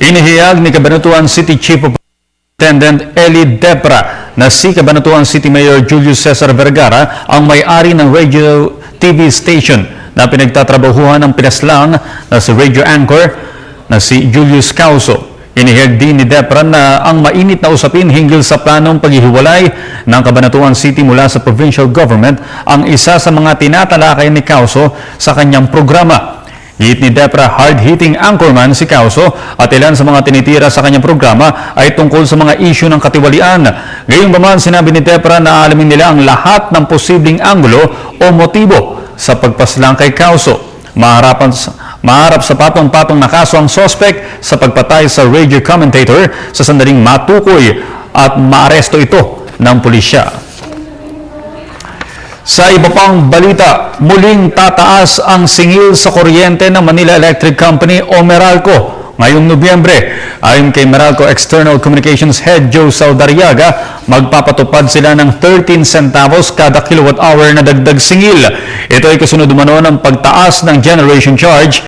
Inihayag ni Cabanatuan City Chief of Superintendent Eli Depra na si Cabanatuan City Mayor Julius Cesar Vergara ang may-ari ng radio TV station na pinagtatrabahuhan ng pinaslang na si radio anchor na si Julius Causo. Inihayag din ni Depra na ang mainit na usapin hinggil sa planong paghihiwalay ng Cabanatuan City mula sa provincial government ang isa sa mga tinatalakay ni Causo sa kanyang programa. Hit ni Depra, hard-hitting anchorman si Causo at ilan sa mga tinitira sa kanyang programa ay tungkol sa mga isyu ng katiwalian. Gayunpaman, sinabi ni Depra na alamin nila ang lahat ng posibleng anggulo o motibo sa pagpaslang kay Causo. Maharap sa patong-patong na kaso ang sospek sa pagpatay sa radio commentator sa sandaling matukoy at maaresto ito ng pulisya. Sa iba pang balita, muling tataas ang singil sa kuryente ng Manila Electric Company o Meralco ngayong Nobyembre. Ayon kay Meralco External Communications Head Joe Saudariaga, magpapatupad sila ng 13 centavos kada kilowatt-hour na dagdag singil. Ito ay kasunod umano ng pagtaas ng generation charge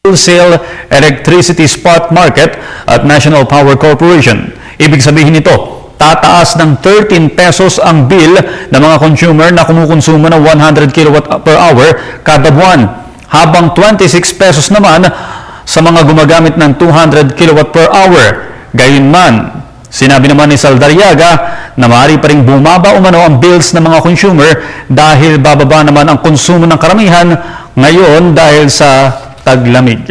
wholesale electricity spot market at National Power Corporation. Ibig sabihin nito, tataas ng 13 pesos ang bill ng mga consumer na kumukonsumo ng 100 kilowatt per hour kada buwan, habang 26 pesos naman sa mga gumagamit ng 200 kilowatt per hour. Gayunman, sinabi naman ni Saudariaga na maaari pa ring bumaba umano ang bills ng mga consumer dahil bababa naman ang konsumo ng karamihan ngayon dahil sa taglamig.